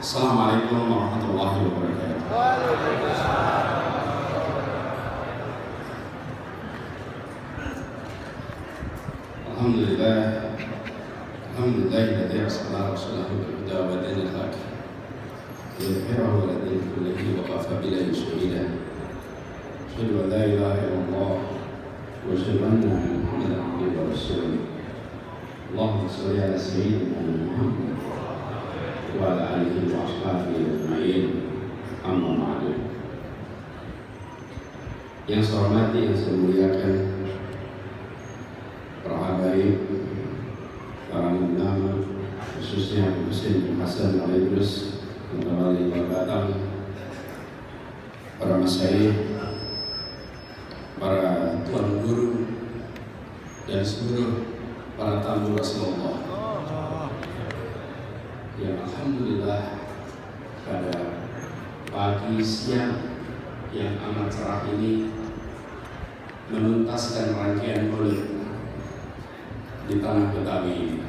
Assalamualaikum warahmatullahi wabarakatuh. Alhamdulillah, alladzi arsala rasulahu bil huda wa dinil haq liyudhhirahu 'ala dini kullihi wa kafa billahi shahida. Asyhadu an la ilaha illallah wa asyhadu anna Muhammadan abduhu wa rasuluh. Allahumma shalli 'ala sayyidina Muhammad wa ala alihi wa ashabihi ajma'in. Amma ba'du. Yang saya hormati, yang saya muliakan para habaib, para ulama, khususnya Husain bin Hasan al-Idrus Mutawalli Batam, para masyayikh, para tuan guru, dan seluruh para tamu Rasulullah. Ya alhamdulillah, pada pagi siang yang amat cerah ini menuntaskan rangkaian maulid di tanah Betawi ini.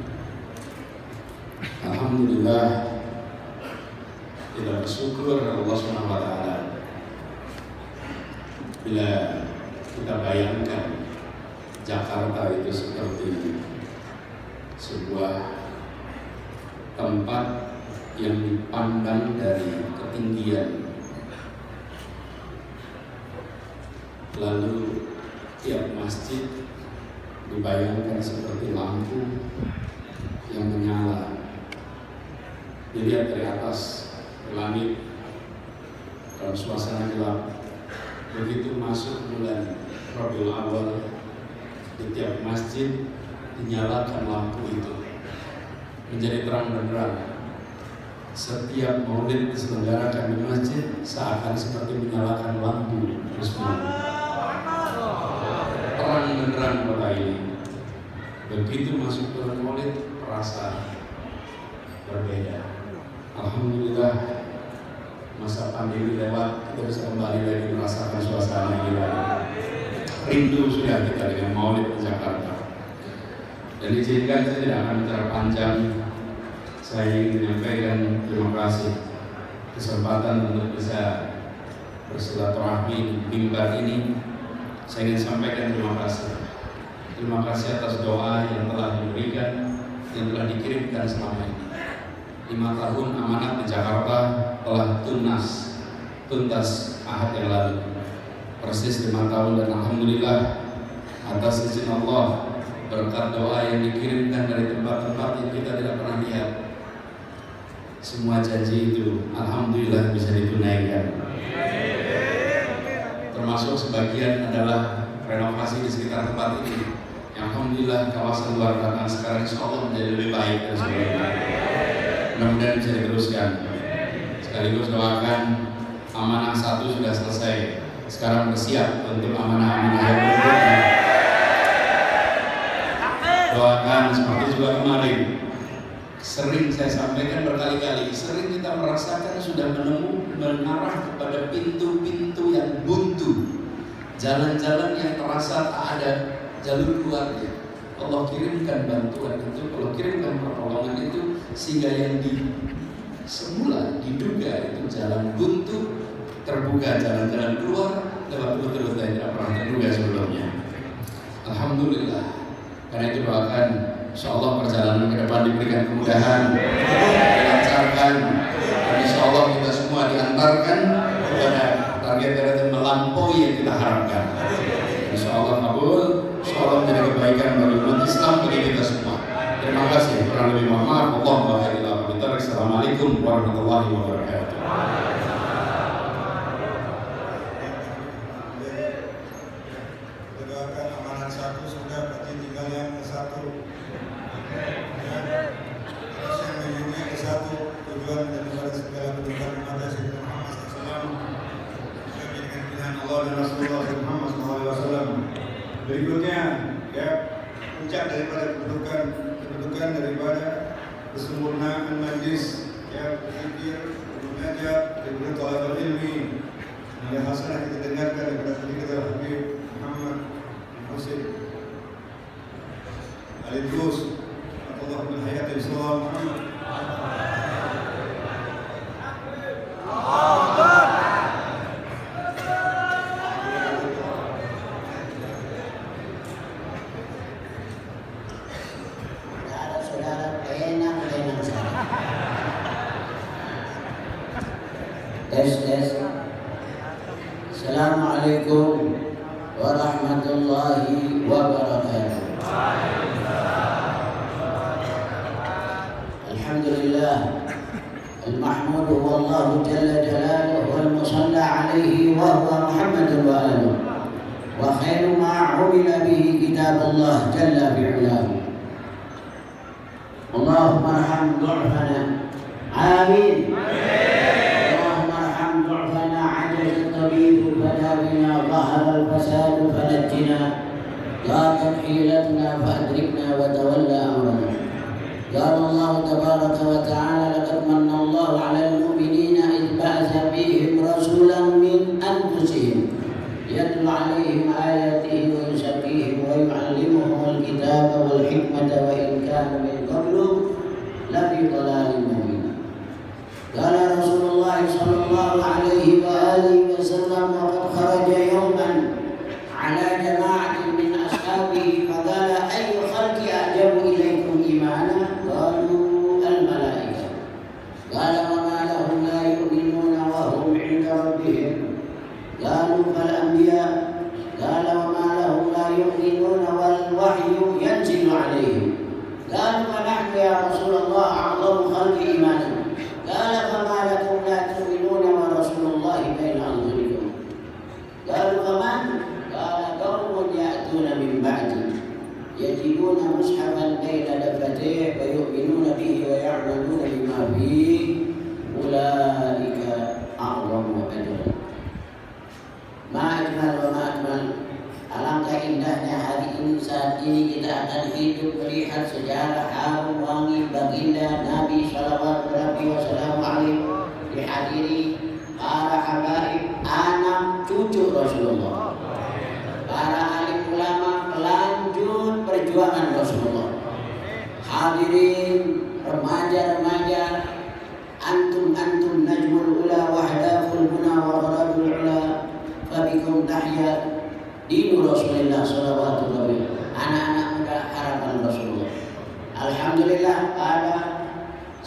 Alhamdulillah, kita bersyukur Allah Subhanahu wa taala bila kita bayangkan Jakarta itu seperti sebuah tempat yang dipandang dari ketinggian, lalu tiap masjid dibayangkan seperti lampu yang menyala, dilihat dari atas langit dalam suasana gelap. Begitu masuk bulan Rabiul Awal, di tiap masjid dinyalakan lampu itu menjadi terang benderang. Setiap maulid diselenggarakan di masjid seakan seperti menyalakan lampu resmi, terang benderang kota ini. Begitu masuk bulan maulid, terasa berbeda. Alhamdulillah, masa pandemi lewat, kita bisa kembali lagi merasakan suasana ini lagi. Rindu sudah kita dengan maulid di Jakarta. Dan izinkan saya tidak akan bicara panjang. Saya ingin menyampaikan terima kasih kesempatan untuk bisa bersilaturahmi di mimbar ini. Saya ingin sampaikan terima kasih. Terima kasih atas doa yang telah diberikan, yang telah dikirimkan selama ini. 5 tahun amanat di Jakarta telah tuntas ahad yang lalu. Persis 5 tahun, dan alhamdulillah atas izin Allah, berkat doa yang dikirimkan dari tempat-tempat yang kita tidak pernah lihat, semua janji itu alhamdulillah bisa ditunaikan. Termasuk sebagian adalah renovasi di sekitar tempat ini. Alhamdulillah kawasan luar belakang sekarang insyaallah menjadi lebih baik dan sebagainya. Mudah-mudahan bisa diteruskan. Sekaligus doakan amanah 1 sudah selesai. Sekarang bersiap untuk amanah-amanah yang berikutnya. Doakan seperti juga kemarin sering saya sampaikan berkali-kali, sering kita merasakan sudah mengarah kepada pintu-pintu yang buntu, jalan-jalan yang terasa tak ada jalur keluarnya. Allah kirimkan bantuan itu, Allah kirimkan pertolongan itu, sehingga yang semula diduga itu jalan buntu terbuka jalan-jalan keluar lewat rute-rute yang tidak pernah terduga sebelumnya. Alhamdulillah. Karena itu doakan insyaallah perjalanan ke depan diberikan kemudahan, dilancarkan, dan insyaallah kita semua diantarkan kepada target-target yang melampaui yang kita harapkan. Insyaallah kabul, insyaallah menjadi kebaikan bagi umat Islam, bagi kita semua. Terima kasih. Kurang lebih mohon maaf. Assalamualaikum warahmatullahi wabarakatuh. Berikutnya, ya, puncak daripada kedudukan daripada kesempurnaan majlis yang berpikir mengajak dan bertolak ilmi. Oleh hasanah kita dengarkan daripada kita Habib Muhammad Husin Al-Idrus Allah bin Hayat Islam Muhammad. Tes. Assalamualaikum warahmatullahi wabarakatuh. Alhamdulillah al-mahmud wallahu jalla jalaluhu wal musalla alaihi wa huwa Muhammadun wa alihi wa khairu ma 'umila bihi kitabullah jalla fi'lahu. Allahumma arham du'fana. Amin. فلا بنا ظهر الفساد فنجنا ضاقت حيلتنا فأدركنا وتولى أمرنا. قال الله تبارك وتعالى لقد من الله على المؤمنين إذ بعث فيهم رسولا من أنفسهم يتلو عليهم آياته ويزكيهم ويعلمهم الكتاب والحكمة وإن كانوا من قبل لفي ضلال مبين. قال رسول الله صلى الله عليه وآله وسلم وقد خرج يوما على جماعة من أصحابه فقال أي خلق أعجب إليكم إيمانا؟ قالوا الملائكة. قال وما لهم لا يؤمنون وهم عند ربهم؟ قالوا فالأنبياء. قال وما لهم لا يؤمنون والوحي ينزل عليهم؟ قالوا فنحن يا رسول الله أعظم خلق إيمانا. قال فما لكم لا تؤمنون ورسول الله بين أظهركم؟ قالوا فمن؟ قال قوم يأتون من بعد يجدون مصحفا بين دفتيه ويؤمنون به ويعملون بما فيه أولئك أعظم أجرا. ما أجمل وما أجمل. Alangkah indahnya hari ini, saat ini kita akan hidup melihat sejarah harum wangi baginda Nabi sallallahu alaihi wasallam dihadiri para habaib, anak cucu Rasulullah, para alim ulama, pelanjut perjuangan Rasulullah, hadirin remaja-remaja, antum najmul ula wahdaful guna wa gharadul ula fabikum tahya dinu Rasulullah sallallahu alaihi wasallam. Anak-anak muda harapan Rasulullah. Alhamdulillah pada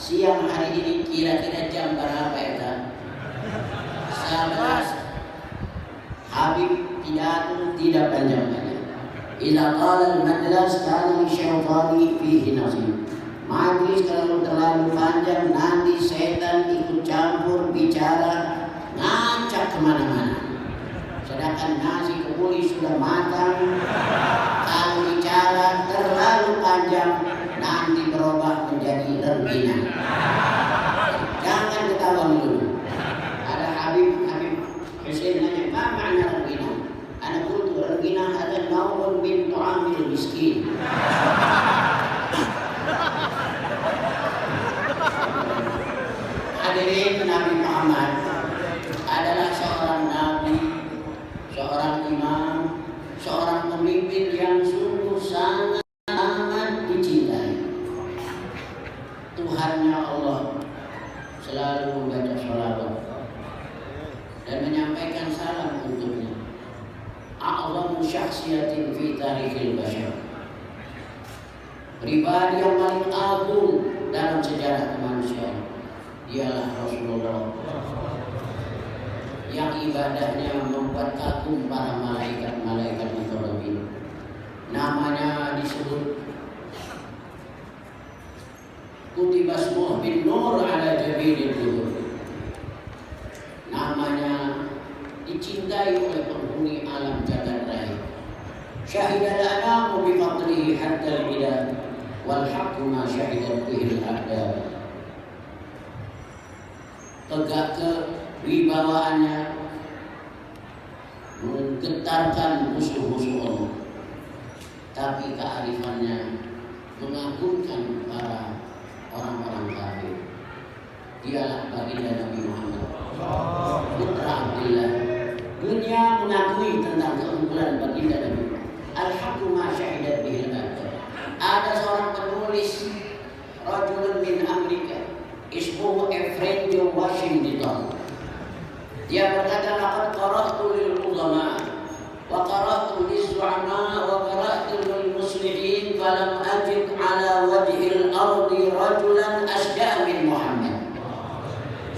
siang hari ini kira-kira jam berapa ya? 11. Habib pidato tidak panjang-panjang. Idza qala al-majlis kana syaitani fihi nasib. Majlis kalau terlalu panjang nanti setan ikut campur bicara ngacak kemana-mana. Sedangkan nasi kebuli sudah matang, kalau bicara terlalu panjang nanti berubah menjadi rengginang. Jangan ketawa dulu. Ada Habib Husin nanya, apa makna rengginang? Anak kultu rengginang ada naumun min tu'amil miskin. Hadirin, Nabi Muhammad adalah seorang nabi, seorang imam, seorang pemimpin yang sungguh sangat amat dicintai. Tuhannya Allah selalu membaca sholawat dan menyampaikan salam untuknya. A'zamu syakhsiyatin fi tarikhil bashar. Pribadi yang paling agung dalam sejarah kemanusiaan ialah Rasulullah, yang ibadahnya membuat kagum para malaikat-malaikat mukarrabin. Namanya disebut kutibasmuh bin nur ala jabinil duhur. Namanya dicintai oleh penghuni alam jagat raya. Syahidal anamu bi fadlihi hatta al-ila wal haqqu ma syahidat bihi al-a'da. Tegak kewibawaannya menggetarkan musuh-musuh Allah, tapi kearifannya mengagumkan para orang-orang kafir. Dialah baginda Nabi Muhammad, putra Abdullah. Dunia mengakui tentang keunggulan baginda Nabi Muhammad. Al-haqqu ma syahidat bihil abad. Ada seorang penulis, rajulun min Amerika, ismuhu Efrain Washington. Dia berkata, laqad qara'tu lil ulama wa qara'tu liz zu'ama wa qara'tu lil muslimin falam ajid ala wajhil ardi rajulan asda' min Muhammad.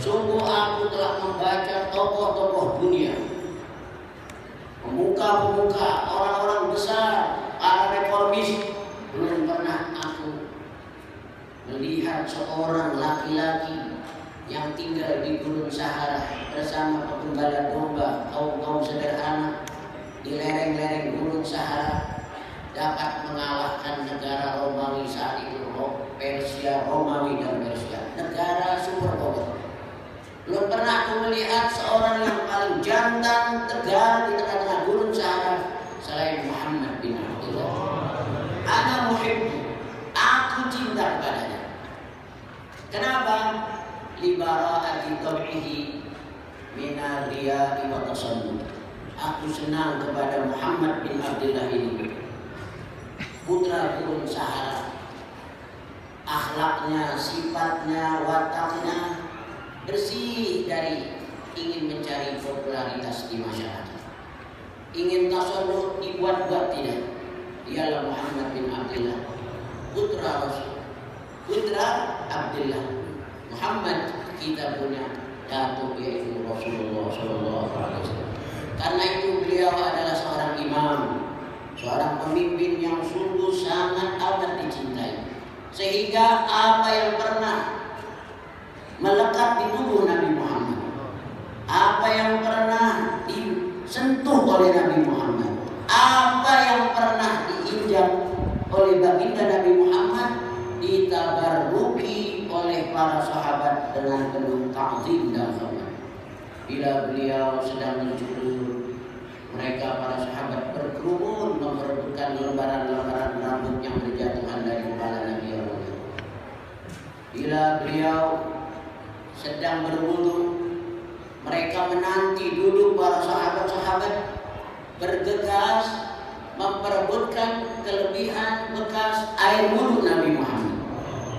Sungguh aku telah membaca tokoh-tokoh dunia, pemuka-pemuka, orang-orang besar, para reformis. Belum pernah aku melihat seorang laki-laki yang tinggal di Gurun Sahara bersama penggembala domba, kaum-kaum sederhana di lereng-lereng Gurun Sahara dapat mengalahkan negara Romawi saat itu, Persia, Romawi dan Persia, negara superpower. Belum pernah aku melihat seorang yang paling jantan tegar di tengah-tengah Gurun Sahara selain Muhammad bin Abdullah. Ana muhibbu, aku cinta kepadanya. Kenapa? Libara'ati tab'ihi minar riya'i wa tasannu. Aku senang kepada Muhammad bin Abdullah ini, putra Gurun Sahara. Akhlaknya, sifatnya, wataknya bersih dari ingin mencari popularitas di masyarakat, ingin tasalluq dibuat-buat, tidak. Dialah Muhammad bin Abdullah, putra Rasul, putra Abdullah. Muhammad kita punya datuk yaitu Rasulullah Sallallahu Alaihi Wasallam. Karena itu beliau adalah seorang imam, seorang pemimpin yang sungguh sangat amat dicintai, sehingga apa yang pernah melekat di tubuh Nabi Muhammad, apa yang pernah disentuh oleh Nabi Muhammad, apa yang pernah diinjak oleh baginda Nabi Muhammad, ditabarruki oleh para sahabat dengan penuh ta'zim dan hormat. Bila beliau sedang mencukur, mereka para sahabat berkerumun memperebutkan lembaran-lembaran rambut yang berjatuhan dari kepala Nabi Allah. Bila beliau sedang berwudu, mereka menanti duduk para sahabat-sahabat bergegas memperebutkan kelebihan bekas air wudu Nabi Muhammad.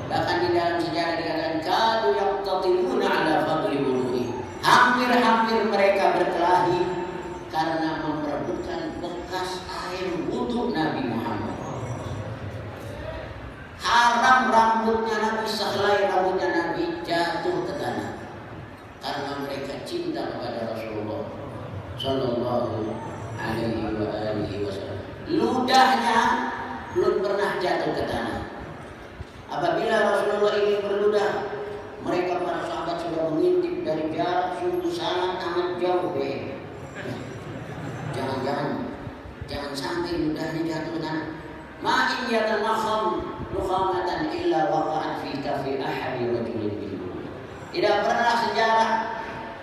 Bahkan di dalam sejarah dikatakan kadu yaqtatiluna ala fadli wudu'i. Hampir-hampir mereka berkelahi karena memperebutkan bekas air wudu Nabi Muhammad. Haram rambutnya Nabi, sehelai rambutnya Nabi jatuh ke tanah karena mereka cinta kepada Rasulullah Sallallahu Alaihi Wasallam. Ludahnya belum pernah jatuh ke tanah. Apabila Rasulullah ingin berludah, mereka para sahabat sudah mengintip dari jarak sungguh sangat amat jauh. Jangan sampai ludahnya jatuh ke tanah. Ma'in yatanakham nukhamatan illa waqa'at fi kafi ahadi rajulin minhum. Tidak pernah sejarah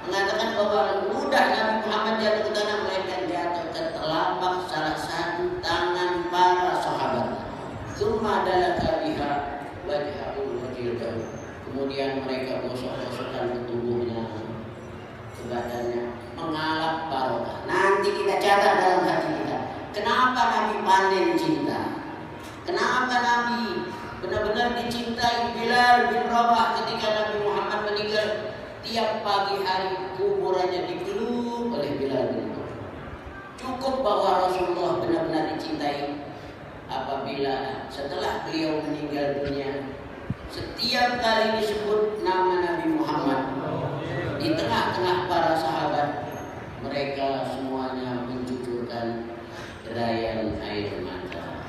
mengatakan bahwa ludah Nabi Muhammad jatuh ke tanah, melainkan jatuh ke telapak salah satu tangan para sahabat. Tsumma dalaka biha wajhahu wa jildahu. Kemudian mereka gosok-gosokkan ke tubuhnya, ke badannya, mengalap barokah. Nanti kita catat dalam hati kita, kenapa Nabi panen cinta? Kenapa Nabi benar-benar dicintai Bilal bin Rabah ketika Nabi Muhammad meninggal? Tiap pagi hari kuburannya digeluk oleh Bilal bin Rabah. Cukup bahwa Rasulullah benar-benar dicintai apabila setelah beliau meninggal dunia, setiap kali disebut nama Nabi Muhammad di tengah-tengah para sahabat, mereka semuanya mencucurkan derayan air mata.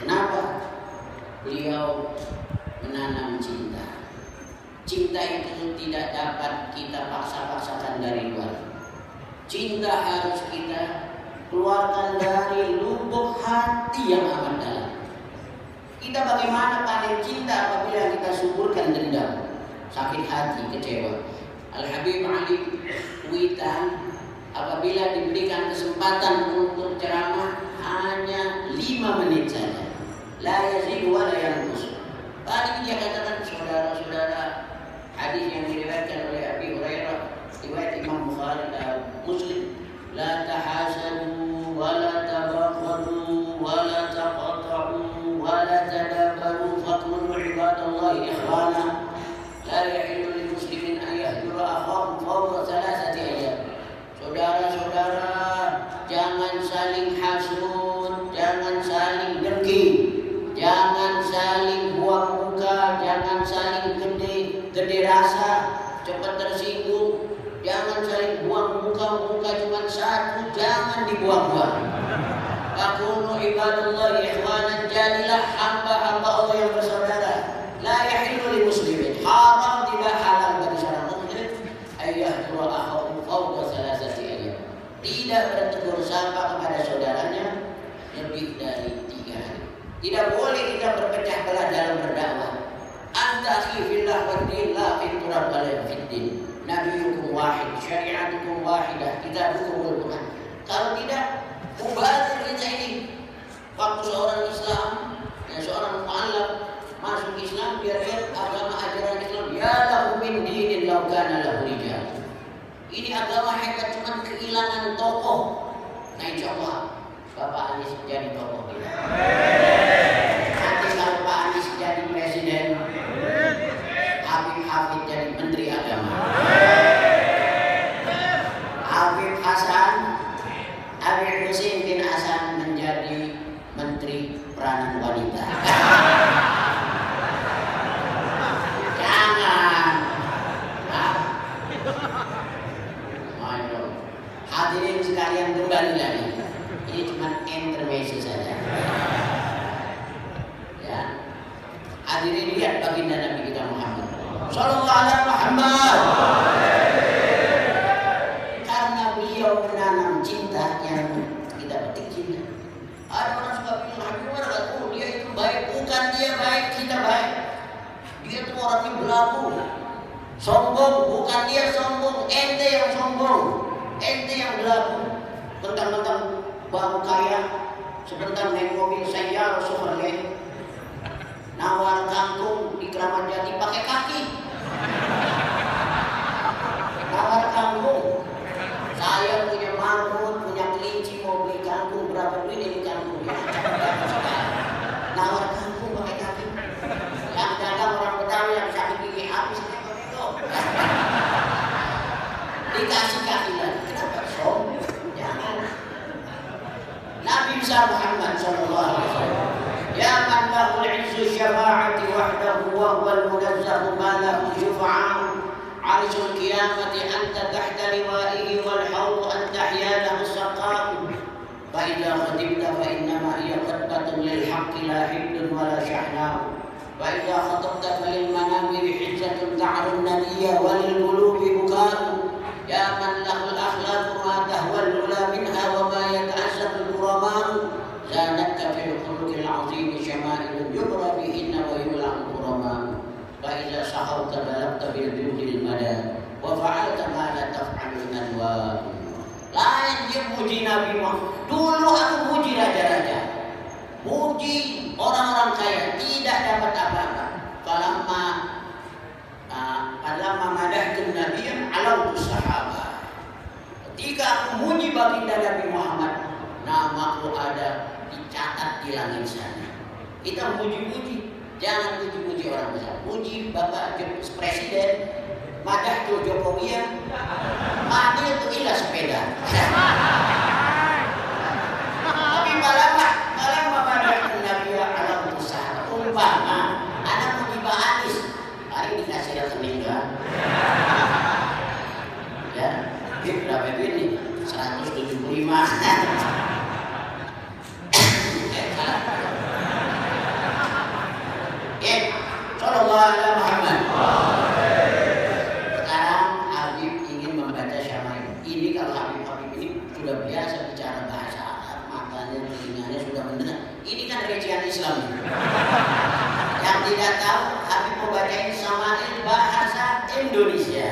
Kenapa? Beliau menanam cinta. Cinta itu tidak dapat kita paksa-paksakan dari luar. Cinta harus kita keluarkan dari lubuk hati yang amat dalam. Kita bagaimana panen cinta apabila kita suburkan dendam, sakit hati, kecewa. Al-Habib Ali Witan apabila diberikan kesempatan untuk ceramah hanya 5 menit saja, la yazid wa la yanqus, Paling dia katakan saudara-saudara, hadis yang diriwayatkan oleh Abi Hurairah, riwayat Imam Bukhari dan Muslim, la tahasadu wa la tabaghadu wa la taqata'u wa la tadabaru fakunu ibadallahi ikhwana la yahillu lil muslimin an yahdura akhahu fawqa thalathati ayyam. Saudara-saudara, jangan saling hasud, jangan saling dengki, jangan saling buang muka, jangan saling gede rasa, cepat tersinggung, jangan saling buang muka cuma satu, jangan dibuang-buang. Fakunu ibadallahi ikhwanan, jadilah hamba-hamba Allah yang bersaudara. La yahillu lil muslimin, haram, tidak halal bagi seorang muslim ayyahdura akhahu fawqa thalathati ayyam, tidak bertegur sapa kepada saudaranya lebih dari 3 hari. Tidak boleh kita berpecah belah dalam berdakwah. Anta akhi fillah wa din la fitrah wala fiddin. Nabiyukum wahid, syariatukum wahidah, kitabukum Al-Quran. Kalau tidak, mubazir kita ini. Waktu seorang Islam, seorang mu'allaf masuk Islam, biar agama ajaran Islam, ya lahu min dinin law kana lahu rijal. Ini agama hebat, cuma kehilangan tokoh. Nah, insyaallah Bapak Anies jadi tokoh kita. Nanti kalau Pak Anies jadi presiden, Habib jadi menteri agama. Habib Husain bin Hasan menjadi menteri peranan wanita. Jangan. Hadirin sekalian, kembali lagi. Ini cuma intermezzo saja. Ya. Hadirin, lihat baginda Nabi kita Muhammad Sallallahu alaihi Muhammad. Karena beliau menanam cinta yang kita petik cinta. Ada orang suka bilang, Habib dia itu baik. Bukan dia baik, kita baik. Dia itu orangnya belagu, sombong. Bukan dia sombong, ente yang sombong, ente yang belagu. Mentang-mentang baru kaya, sebentar naik mobil saya Chevrolet, nawar kangkung di Kramat Jati pakai kaki. Nawar kangkung, saya punya marmut, punya kelinci, mau beli kangkung berapa duit ini kangkung? Nawar kangkung pakai kaki. Yang dagang orang Betawi yang sakit gigi habis itu. Dikasih kaki lagi. Kenapa sombong? Jangan. Nabi Muhammad sallallahu alaihi wasallam, ya man lahu al-'izzu syafa'ati wahdahu wa huwa al-munazzahu ma lahu syufa'a'u 'arshul qiyamati anta tahta liwa'ihi wal hawd an tahya lahu saqa'u fa idza khadibta fa innama hiya khutbatun lil haqqi la hiddun wa la shahna'u wa idza khatabta fa lil manamiri hijjatun ta'run nabiyya wa lil qulubi buka'u ya man lahu al-akhlaqu ma tahwa al-ula minha wa ma yata'azzatu al-qurama zanatka fil khuluqil 'azim syama'il yubra bihinna wa yul'an qurama fa idza sahawta balagta bil juhil mada wa fa'alta ma la taf'alu nadwa. Lain dia puji Nabi Muhammad. Dulu aku puji raja-raja, puji orang-orang kaya, tidak dapat apa-apa. Falamma madahtu nabiyyan alautu sahabah. Ketika aku muji baginda Nabi Muhammad, namaku ada dicatat di langit sana. Kita puji-puji, jangan puji-puji orang besar. Puji Bapak Presiden, madahtu Jokowi, mati itu ilah sepeda. Tapi malam madahtu nabiyyan alautu sahabah. Umpama anak puji Pak Anies, hari dikasih rekening doang. Ya, dia berapa duit nih? 175. Sallallahu alaihi Muhammad. Sekarang Habib ingin membaca syamail. Ini kalau Habib ini sudah biasa bicara bahasa Arab, makanya telinganya sudah mendengar. Ini kan recian Islam. Yang tidak tahu, Habib membacain syamail bahasa Indonesia.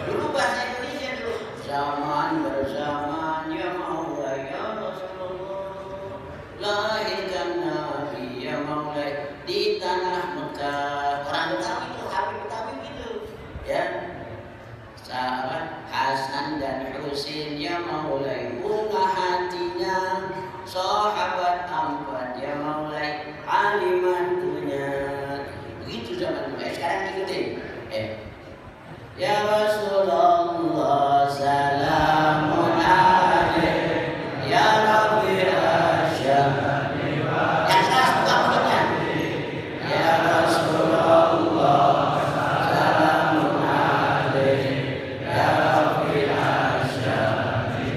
Dulu bahasa Indonesia dulu. Zaman bersamaan ya Maula ya Rasulullah, lahirkan Nabi ya Maula di tanah Mekah Ya Rasulullah salamun alaik ya Rabbi asyhadu yang keras buka mulutnya. Ya Rasulullah salamun alaik ya Rabbi asyhadu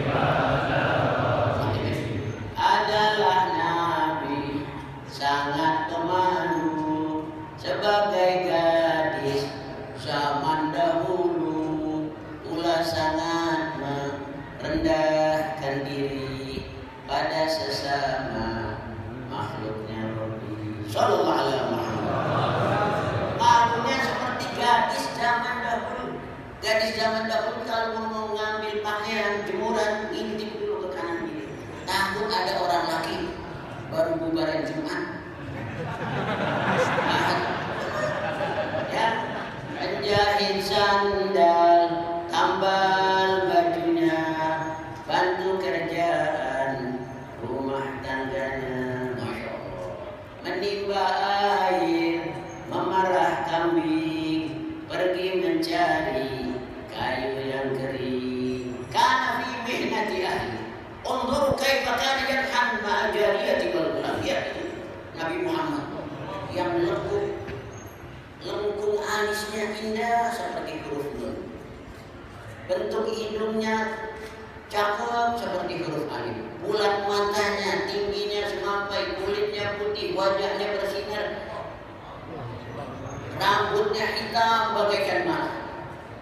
adalah Nabi sangat pemalu sebagai gadis zaman dahulu, pula sangat merendahkan diri pada sesama makhluknya Rabbi Sallallahu Alaihi Wasallam. Malunya seperti gadis zaman dahulu. Gadis zaman dahulu kalau mau ngambil pakaian jemuran intip dulu ke kanan kiri, takut ada orang laki baru bubaran Jumat. Ya, menjahit sandal, tambal bajunya, bantu kerjaan rumah tangganya, Masya Allah. Menimba air, memerah kambing, pergi mencari kayu yang kering. Kana fi mihnati ahli. Unzur kaifa kana yarham ma'a jariyati wal ghulam. Nabi Muhammad yang lengkung alisnya indah seperti huruf nun, bentuk hidungnya cakep seperti huruf alif, bulat matanya, tingginya semampai, kulitnya putih, wajahnya bersinar, rambutnya hitam bagaikan malam,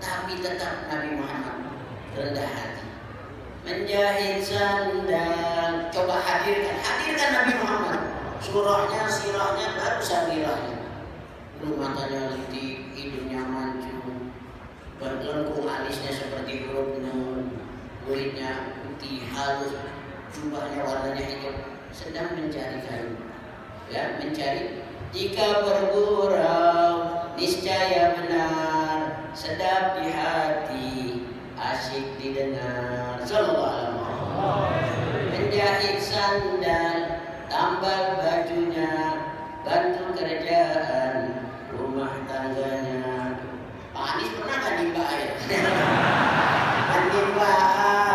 tapi tetap Nabi Muhammad rendah hati. Menjahit sandal, coba hadirkan Nabi Muhammad, surahnya, sirahnya, baru sarirahnya. Matanya lentik, hidungnya mancung, berlengkung alisnya seperti huruf nun, kulitnya putih halus, jubahnya warnanya hijau, sedang mencari kayu. Ya, mencari. Jika bergurau, niscaya benar, sedap di hati, asyik didengar. Sallallahu alaihi wasallam. Menjahit sandal, tambal bajunya, bantu kerjaan rumah tangganya. Pak Anies pernah kan nimba air? Nimba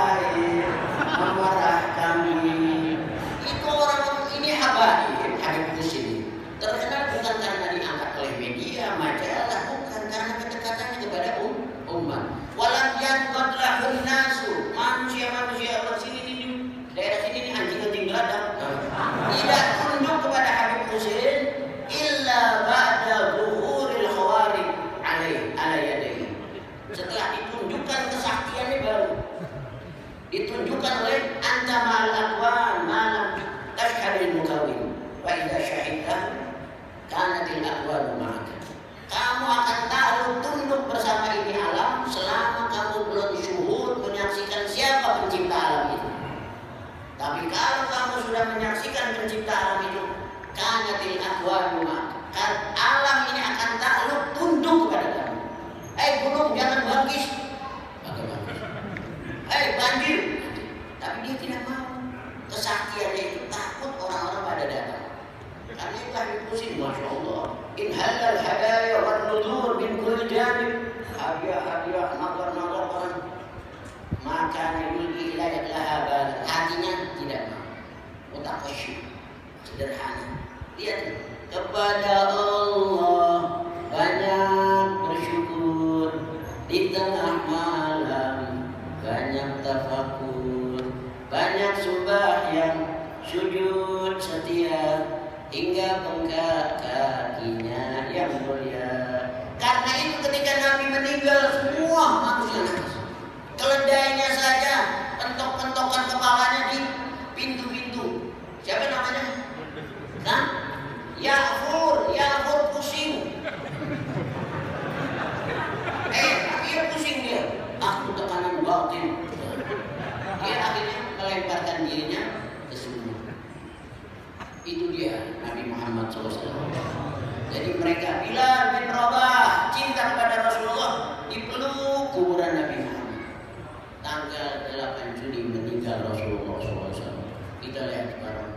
air, memerah kambing. Itu orang ini Habib Husin. Terkenal bukan karena diangkat oleh media, majalah, bukan karena kedekatannya kepada umat. Walam yanqad lahun nasu, manusia sini ini daerah sini ini anjing geladang. Tidak tunduk kepada Habib Husin illa ba'da zuhuril khawarij ala yadayhi. Setelah ditunjukkan kesaktiannya baru ditunjukkan oleh anta ma'al aqwan malam tashhadul mukawwin wa idza syahidta kanatil aqwan ma'aka. Kamu akan tahu tunduk bersama ini alam selama kamu belum syuhud menyaksikan siapa pencipta alam itu. Tapi kalau kamu sudah menyaksikan pencipta alam itu, kanatil aqwan ma'aka, alam ini akan takluk tunduk kepada kamu. Gunung jangan bangkis, banjir, tapi dia tidak mau. Kesaktiannya itu takut orang-orang pada datang. Karena itu Habib Husin, Masya Allah, in halal hadaya wa nudur min kulli janib, hadiah nazar orang, maka memiliki hidayat lahaban, hatinya tidak mau. Mutaqasyid, sederhana. Lihat, kepada Allah banyak bersyukur, di tengah malam banyak tafakur, banyak sembahyang, sujud setia hingga bengkak kakinya yang mulia. Karena itu ketika Nabi meninggal, semua manusia nangis. Keledainya saja, pentok-pentokan kepalanya di pintu-pintu. Siapa namanya? Nah, Ya'fur pusing. Akhirnya pusing dia. Aku tekanan batin. Dia akhirnya melemparkan dirinya ke sumur. Itu dia Nabi Muhammad SAW. Jadi mereka Bilal bin Rabah cinta kepada Rasulullah, dipeluk kuburan Nabi Muhammad. Tanggal 8 Juli meninggal Rasulullah SAW. Kita lihat sekarang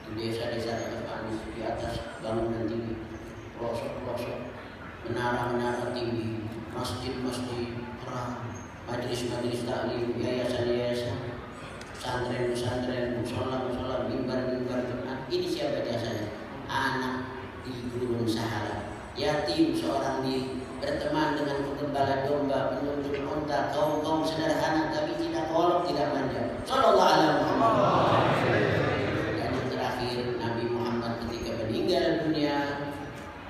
di desa-desa di atas bangunan tinggi, pelosok-pelosok, menara-menara tinggi, masjid-masjid, majelis-majelis taklim, yayasan-yayasan, pesantren-pesantren, musola-musola, mimbar-mimbar Jumat. Ini siapa jasanya? Anak di Gurun Sahara, yatim seorang diri, berteman dengan penggembala domba, penuntun unta, kaum-kaum sederhana tapi tidak kolot, tidak manja. Sallallahu alaihi wasallam. Dan yang terakhir, Nabi Muhammad ketika meninggal dunia,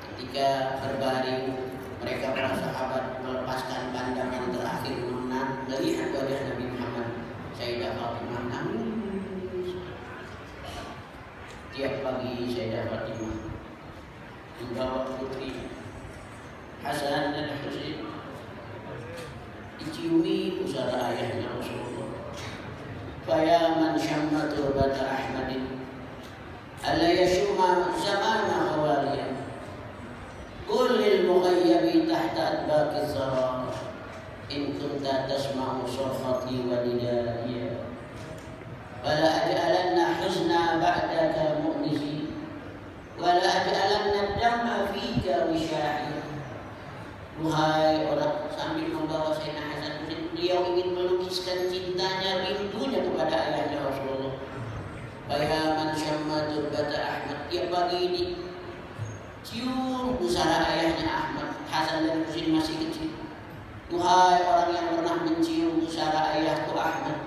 ketika berbaring, mereka para sahabat melepaskan pandangan terakhir melihat wajah Nabi Muhammad. Sayyidah Fatimah nangis. Tiap pagi Sayyidah Fatimah membawa putri Hasan dan Husain diciumi pusara ayahnya Rasulullah. Faya man syamma turbata Ahmadin alla yashuma zamana hawaliya qul lil mughayyabi tahta adbaqi zara in kunta tasma'u surfati wa nidaiya wala aj'alanna huzna ba'daka mu'nisi wala aj'alanna dam'a fika wishahiya. Wahai orang, sambil membawa Sayyidina Hasan, beliau ingin melukiskan cintanya, rindunya kepada ayahnya Rasulullah. Bayaman syamma turbata Ahmad, tiap pagi ini cium pusara ayahnya Ahmad. Hasan dan Husain masih kecil. Wahai orang yang pernah mencium pusara ayahku Ahmad,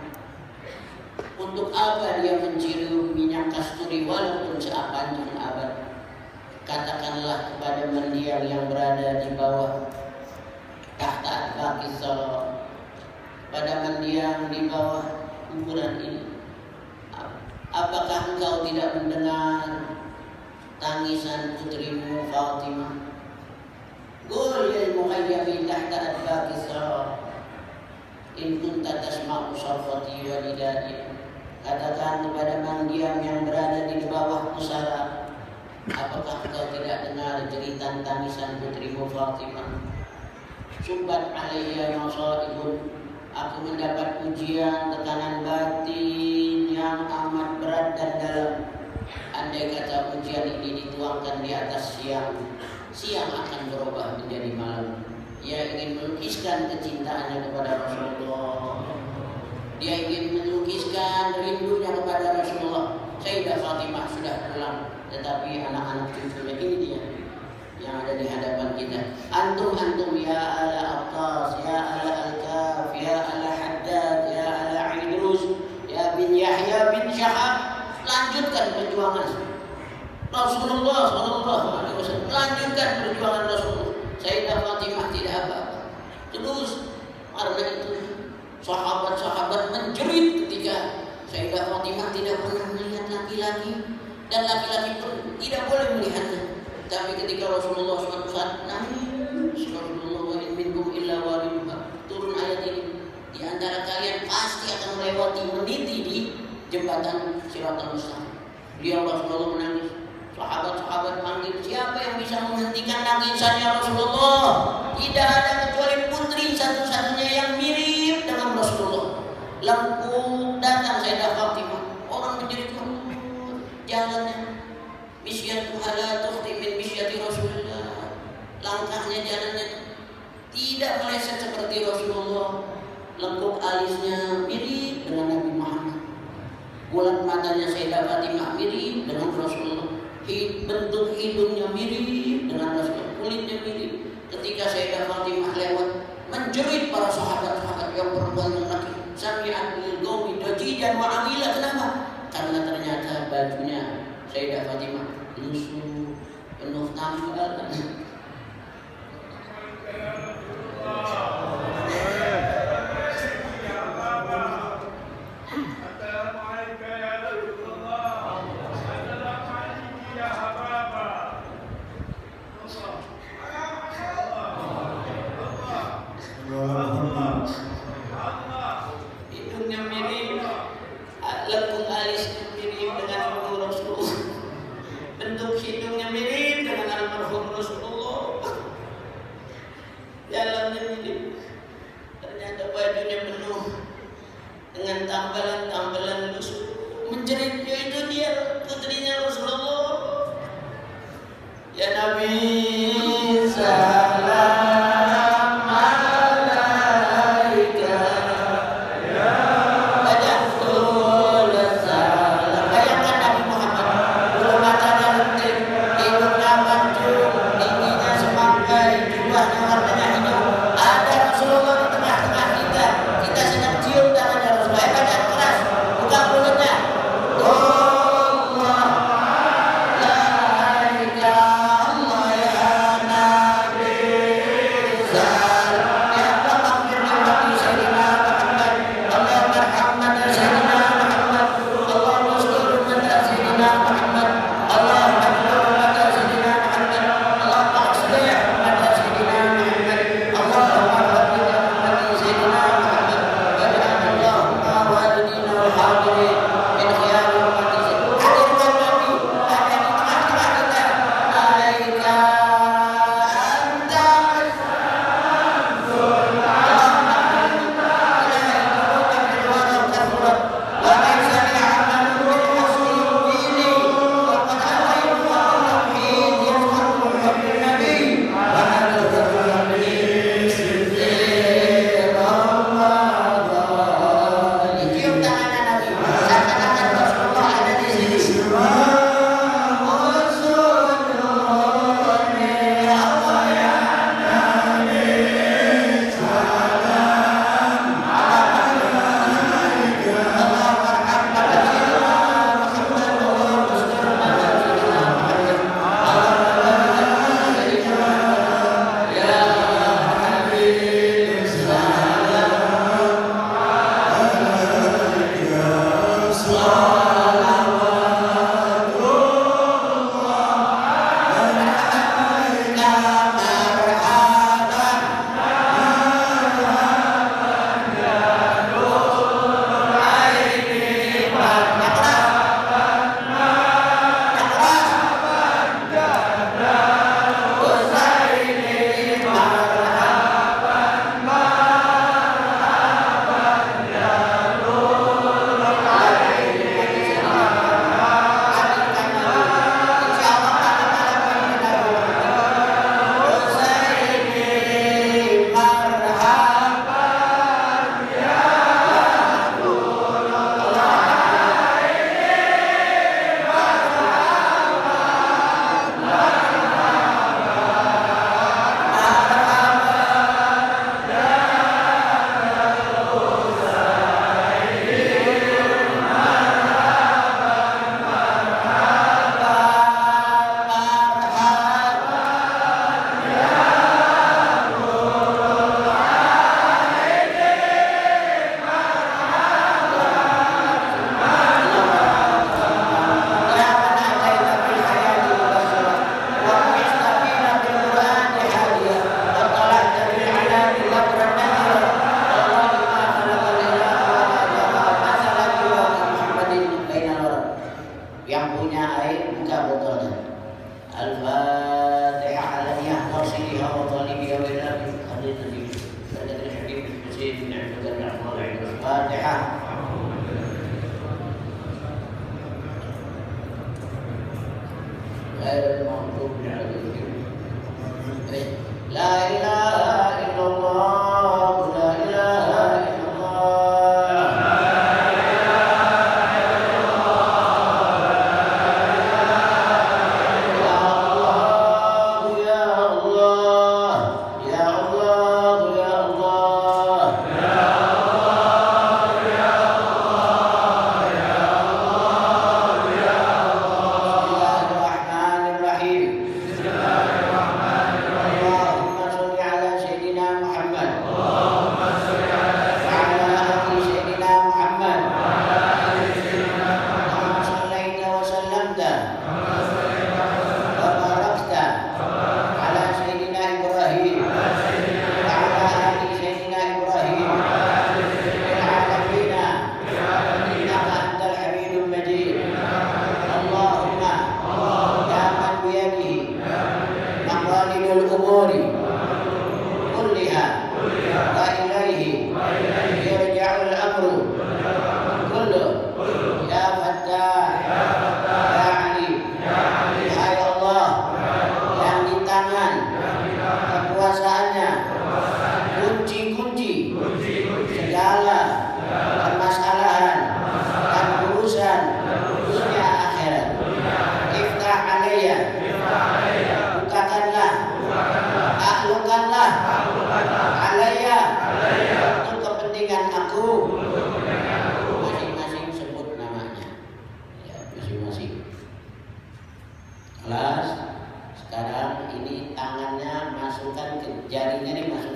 untuk apa dia mencium minyak kasturi walaupun seapanjang abad? Katakanlah kepada mendiang yang berada di bawah tahta baqi salat, pada mendiang di bawah kuburan ini, apakah engkau tidak mendengar tangisan putrimu Fatimah? Qul lil mughayyabi tahta baqi salat in kunta tasma'u sarfati wa nidai. Katakan kepada mendiang yang berada di bawah pusara, apakah engkau tidak dengar jeritan tangisan putrimu Fatimah? Subbat alayya masaibun, aku mendapat ujian, tekanan batin yang amat berat dan dalam. Andai kata ujian ini dituangkan di atas siang, siang akan berubah menjadi malam. Ia ingin melukiskan kecintaannya kepada Rasulullah. Dia ingin melukiskan rindunya kepada Rasulullah. Sayyidah Fatimah sudah pulang, tetapi anak-anak cucunya ini dia yang ada di hadapan kita. Antum ya ala Abbas, ya ala Al-Kaf, ya ala Haddad, ya ala Idrus, ya bin Yahya bin Syahab, lanjutkan perjuangan Rasulullah sallallahu alaihi wasallam. Lanjutkan perjuangan Rasulullah. Sayyidah Fatimah tidak apa-apa. Terus karena itu sahabat-sahabat menjerit ketika Sayyidah Fatimah tidak pernah melihat laki-laki, dan laki-laki pun tidak boleh melihatnya. Tapi ketika Rasulullah suatu saat nangis, Rasulullah wa in minkum illa wariduha, turun ayat ini, di antara kalian pasti akan melewati, meniti di jembatan Siratal Mustaqim. Dia Rasulullah menangis. Sahabat-sahabat panggil, siapa yang bisa menghentikan tangisannya Rasulullah? Tidak ada kecuali putri satu-satunya yang mirip dengan Rasulullah. Lampu datang Sayyidah Fatimah, orang menjerit, jalannya misyatu ala tukhti min misyati Rasulullah, langkahnya, jalannya tidak meleset seperti Rasulullah. Lengkuk alisnya mirip dengan Nabi Muhammad, bulat matanya Sayyidah Fatimah mirip dengan Rasulullah, bentuk hidungnya mirip dengan Rasulullah, kulitnya mirip. Ketika Sayyidah Fatimah lewat, menjerit para sahabat-sahabat yang perempuan dan laki, sami'at bil qaumi dajijan wa amila. Kenapa? Karena ternyata bajunya Sayyidah Fatimah lusuh, penuh tambal. Hidungnya mirip, lengkung alisnya mirip dengan Rasulullah, bentuk hidungnya mirip dengan almarhum Rasulullah, jalannya mirip. Ternyata bajunya penuh dengan tambalan-tambalan lusuh. Menjeritnya itu dia putrinya Rasulullah. Ya Nabi salam Kelas sekarang ini tangannya masukkan ke jarinya, ini masuk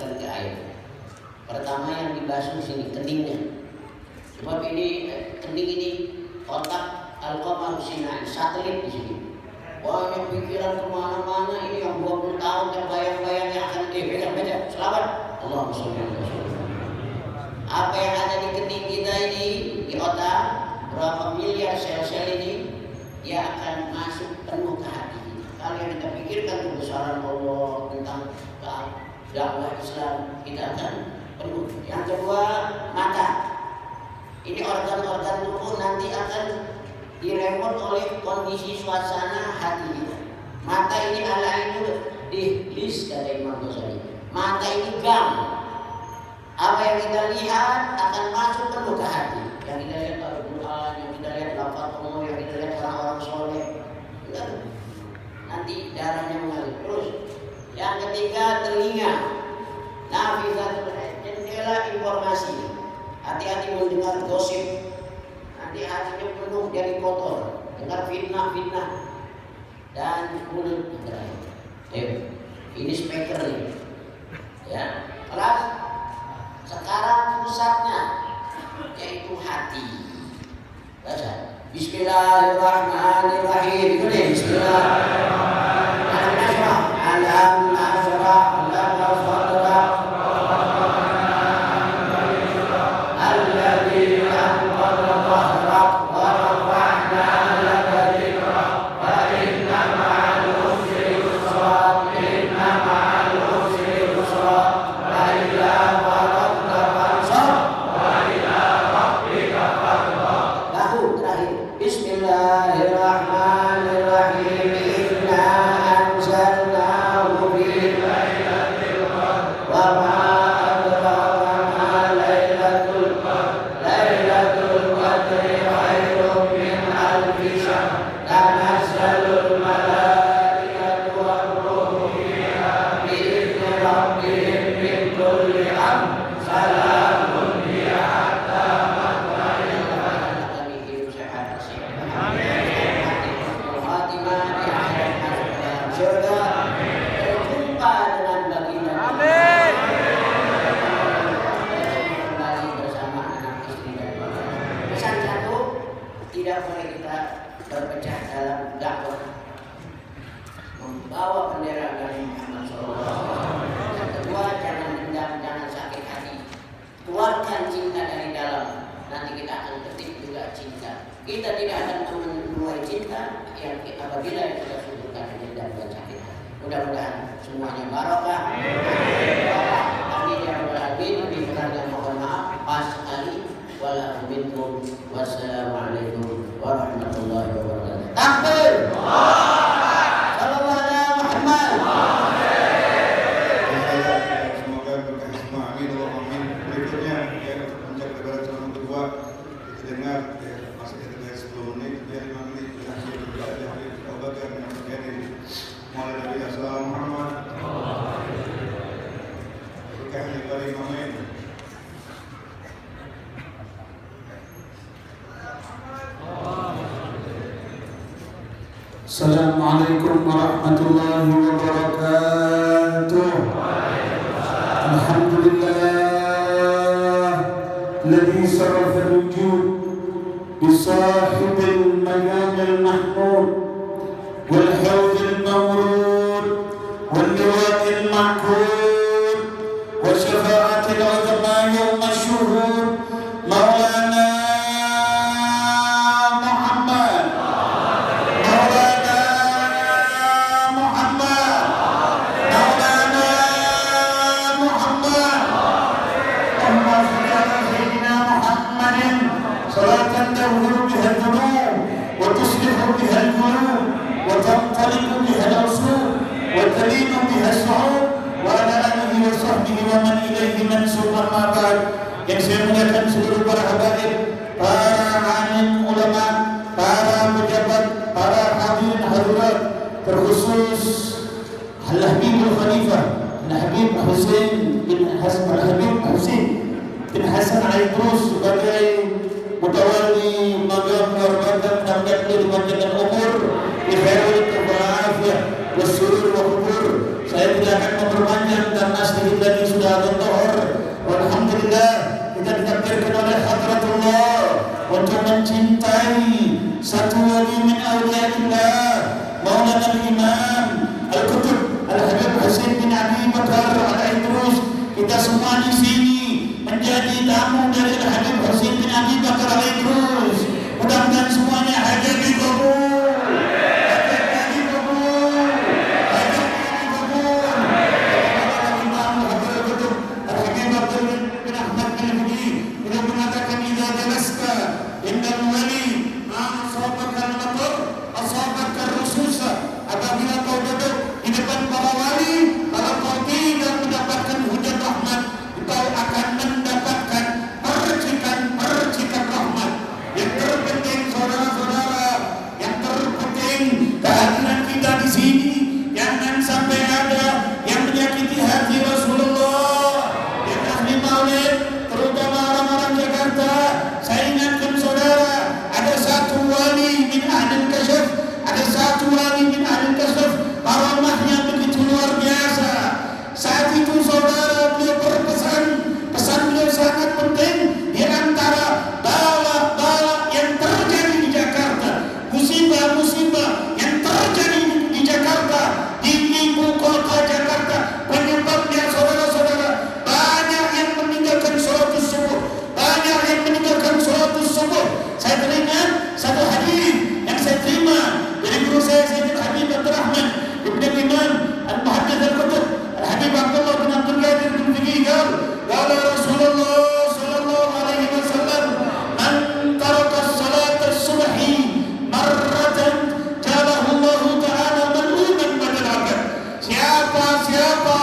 Pertama yang dibasuh sini keningnya. Sebab ini kening ini otak al-qamar sinai, satelit di sini. Banyak pikiran kemana-mana ini yang 20 tahun terbayang-bayang yang akan baca. Selamat. Allahumma sholli ala Rasulullah. Apa yang ada di kening kita ini di otak, berapa miliar sel-sel ini, dia akan masuk penuh ke hati kita. Kalau yang kita pikirkan kebesaran Allah tentang dakwah Islam, kita akan penuh. Yang kedua, mata. Ini organ-organ tubuh nanti akan diremot oleh kondisi suasana hati kita. Mata ini al-ainul dihlis kata Imam Ghazali. Mata ini gam. Apa yang kita lihat akan masuk penuh ke hati. Yang kita lihat Al-Quran, yang kita lihat lafaz Allah, yang kita lihat orang-orang soleh. Nanti darahnya mengalir. Terus yang ketiga, telinga. Nafizatul jendela informasi. Hati-hati mendengar gosip. Nanti hatinya penuh jadi kotor. Dengar fitnah-fitnah. Dan mulut terakhir. Ini speaker nih. Ya, kelas. Sekarang pusatnya yaitu hati. Baca. Bismillahirrahmanirrahim. Itu deh. Bismillahirrahmanirrahim. Alam nasrah. Wassalamualaikum warahmatullahi wabarakatuh. Takbir. Sallallahu alaihi Muhammad. Semoga berkah semua. Amin. Amin. Berikutnya ya, puncak lebaran tahun kedua kita dengar ya, masih kita dengar 10 menit, ya 5 menit terakhir berada di Abu Bakar yang terjadi mulai dari Assalamualaikum Muhammad. Berkah dari Amin. Assalamualaikum warahmatullahi wabarakatuh. Alhamdulillah alladzi sarafa al-wujud bi sahibil maqam al-mahmud wal hawd al-mawrud wal liwa' al-ma'qud wa shafa'at al-'uzma yawm ash-shuhud maulana وتنطلق بها العصور وتلين بها الشعور وعلى آله وصحبه ومن إليه منسوب. أما بعد, yang saya muliakan seluruh para habaib, para alim ulama, para pejabat, para hadirin hadirat, terkhusus Al-Habibul Khalifah Al-Habib Husain bin Hasan Al-Idrus sebagai mutawalli maqam kehormatan dan panjang umur, bikhair walafiat wasurur wa kubur. Saya tidak akan memperpanjang karena sedikit lagi sudah ada tohor. Walhamdulillah. untuk mencintai satu wali min awliyaillah, Maulana Imam Al-Qutb Al-Habib Husain bin Abi Bakar Al-Idrus. Kita semua di sini menjadi tamu dari Al-Habib Husain bin Abi Bakar Al-Idrus. Mudah-mudahan semuanya hajat dikabul. Apabila kau duduk di depan para wali, kalau kau tidak mendapatkan hujan rahmat, kau akan mendapatkan percikan rahmat. Yang terpenting saudara-saudara, yang terpenting kehadiran kita di sini jangan sampai ada yang menyakiti hati Rasulullah. Yang ahli maulid, terutama orang-orang Jakarta, saya ingatkan saudara, ada satu wali min ahli kasyaf, ada satu wali min ahli kasyaf, karamahnya begitu luar biasa. Saat itu saudara, beliau berpesan, pesan beliau sangat penting. Di antara bala-bala yang terjadi di Jakarta, musibah-musibah yang terjadi di Jakarta, di ibu kota Jakarta, penyebabnya saudara-saudara, banyak yang meninggalkan sholat subuh, banyak yang meninggalkan sholat subuh. Saya teringat satu hadis yang saya terima dari guru saya, Sayyidina Habib Abdul Rahman Ibn Imam Al-Muhaddits Al-Qutb Al-Habib Abdullah bin Abdul Qadir bin Fiqih, qala Rasulullah sallallahu alaihi wasallam, man taraka salat as-subhi marratan jalahu Allah ta'ala mal'uman badal abad. Siapa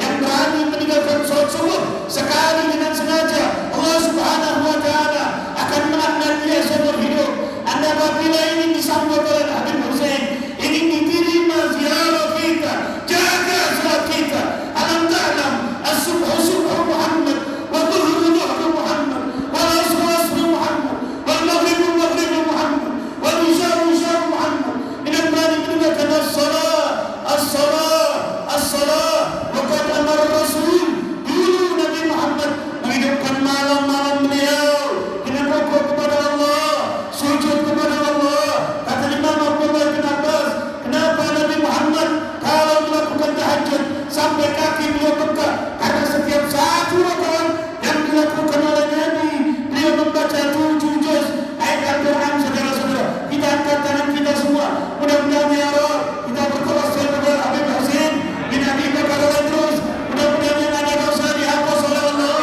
yang berani meninggalkan salat subuh sekali dengan sengaja, Allah Subhanahu wa ta'ala akan melaknat dia seumur hidup. Anda apabila ingin disambut oleh Habib Husain, ingin diterima ziarah kita, jaga salat kita. Alam ta'lam as-subhu subhu Muhammad, wa dhuhru dhuhru Muhammad, wal asru asru Muhammad, wal maghribu maghribu Muhammad, wal isya'u isya'u Muhammad. Dengan berani meninggalkan as-salah, wa qad amara Rasul dulu Nabi Muhammad menghidupkan malam-malam beliau dengan rukuk kepada Allah, sujud kepada Allah. Kata Imam Abdullah bin Abbas, kenapa Nabi Muhammad kalau melakukan tahajud sampai kaki beliau bengkak? Karena setiap satu rakaat yang dilakukan oleh Nabi, beliau membaca 7 juz ayat Al-Quran. Saudara-saudara, kita angkat tangan kita semua, mudah-mudahan ya Allah kita bertawassul kepada Habib Husain bin Abi Bakar Al-Idrus. Mudah-mudahan yang ada dosa dihapus oleh Allah,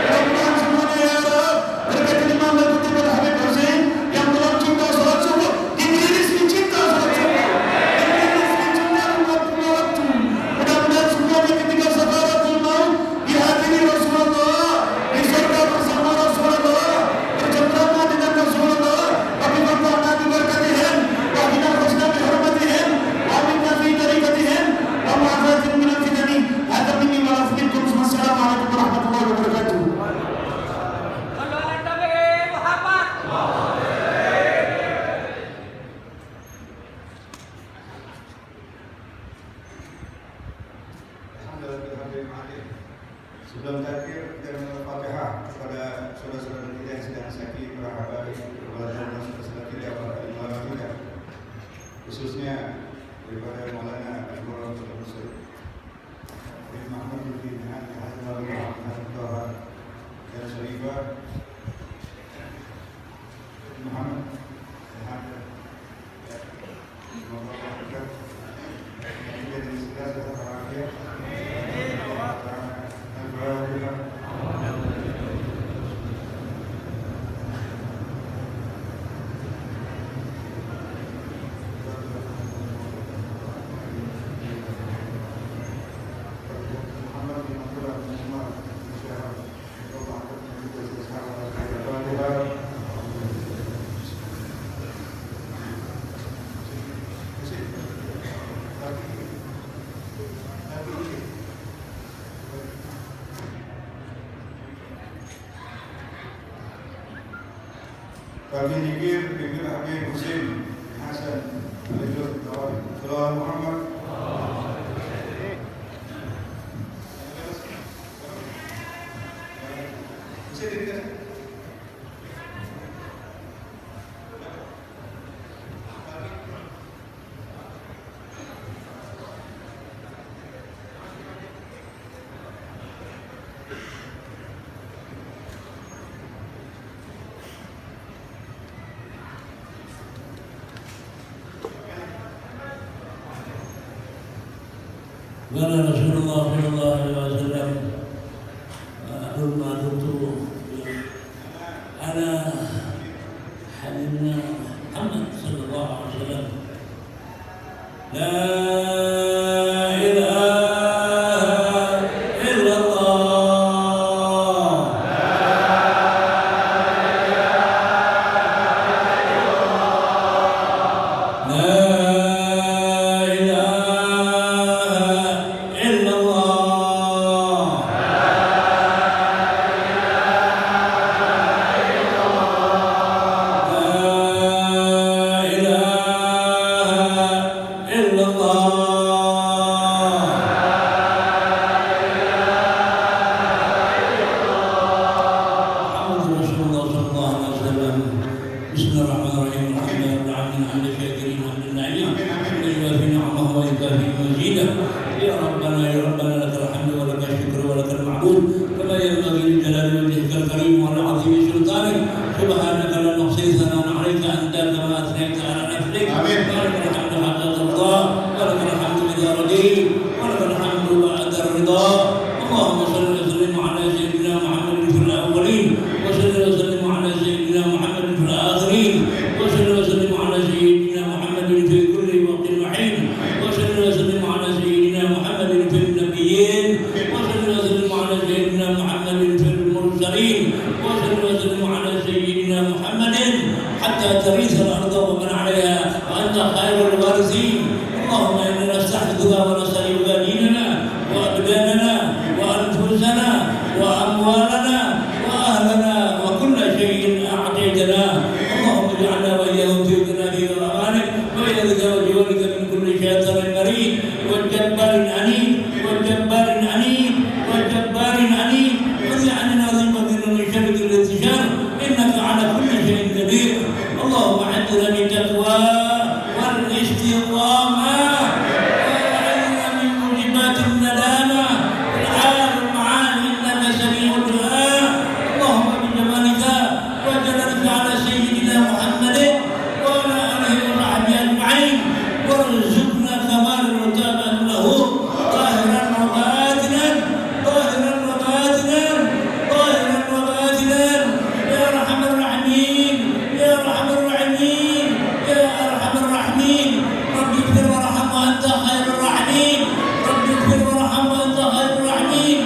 mudah-mudahan semuanya ya Allah berkat Imam Al-Qutb Al-Habib Husain yang belum cinta sholat subuh, diberi rezeki cinta sholat subuh, diberi rezeki cinta waktu. Mudah-mudahan semuanya ketika sakaratul maut dihadiri Rasulullah, di surga bersama Rasulullah, bercengkrama dengan Rasulullah. Tapi bapak Nabi berkatihim, wa bina husna bihormatihim, wa minna fi tariqatihim, wa ma'afatin minal fitani. Hadha minni wa lafikum. Wassalamualaikum warahmatullahi wabarakatuh. Sebelum takbir kita Al-Fatihah kepada saudara-saudara kita yang sedang sakit, para habaib, kepada saudara-saudara kita, para ulama kita, khususnya daripada Maulana Al-Qur'an Al-Rasul Muhammad bin Al-Muhammad dan Syarifah Muhammad Bagi zikir dengan Habib Husain Hasan Al-Idrus Salam Muhammad. Husain dikasih. قال رسول الله صلى الله عليه وسلم أقول ما كنت على حبيبنا محمد صلى الله عليه وسلم لا إله إلا الله لا يا ربنا لك الحمد ولك الشكر ولك المعبود كما ينبغي لجلال وجهك الكريم ولعظيم سلطانك سبحانك لا نحصي ثناء عليك انت كما اثنيت على نفسك ولك الحمد حتى ترضى ولك الحمد اذا رضيت ولك الحمد بعد الرضا اللهم صل وسلم على سيدنا محمد في الاولين وصل وسلم على سيدنا محمد في الاخرين وصل وسلم على سيدنا محمد في كل وقت وحين وصل وسلم على سيدنا محمد في النبيين وصل وسلم على سيدنا محمد في المرسلين وصل وسلم على سيدنا محمد حتى ترث الارض ومن عليها وانت خير الوارثين اللهم انا نستحفظك ونستعيذ ديننا وابداننا وانفسنا واموالنا واهلنا وكل شيء اعطيتنا اللهم اجعلنا واياهم في جنانك وامانك ويدك وجوارك من كل شيطان مريض والجبار عنيد والجبار عنيد والجبار عنيد واجعلنا ذنبا من شر الانتشار انك على كل شيء قدير اللهم اعدنا بالتقوى والاستقامه واعذنا من موجبات الندامه والحال المعاني انك سميع الدعاء اللهم بجمالك وجلالك على سيدنا محمد وعلى اله وصحبه اجمعين وارزقنا كمال المتابعه له ظاهرا وباطنا ظاهرا وباطنا ظاهرا وباطنا يا ارحم الراحمين يا ارحم الراحمين يا ارحم الراحمين رب اغفر وارحم وانت خير الراحمين رب اغفر وارحم وانت خير الراحمين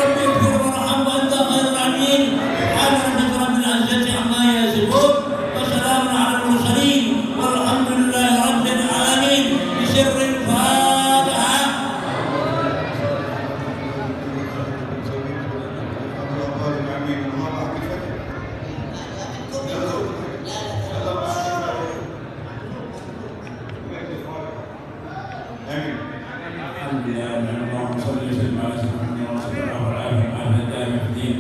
رب اغفر وارحم وانت خير الراحمين سبحان ربك رب العزه عما يصفون وسلام على المرسلين والحمد لله رب العالمين بسر الفاتحه الحمد لله اللهم صل وسلم على سيدنا محمد وصلى الله عليه وعلى اله الدين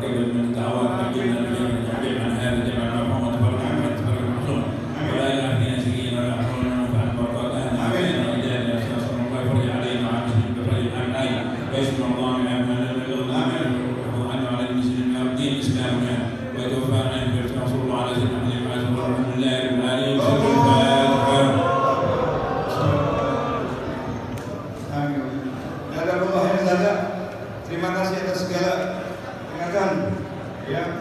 قبل من الدعوات قبلنا بجمع التعبير عن هذا جمع محمد فرق محمد فرق المحصول ولا اله فينا سيئين ولا حول ولا قوه الا بالله امين واجعل يا شيخ الله يفرج علينا وعلى المسلمين بفرج الامن ويسمع الله من امن الامن وعنا على المسلمين من الدين اسلامنا ويتوفانا عن رسول الله على سيدنا محمد والحمد لله رب العالمين Terima kasih atas segala ingatan ya.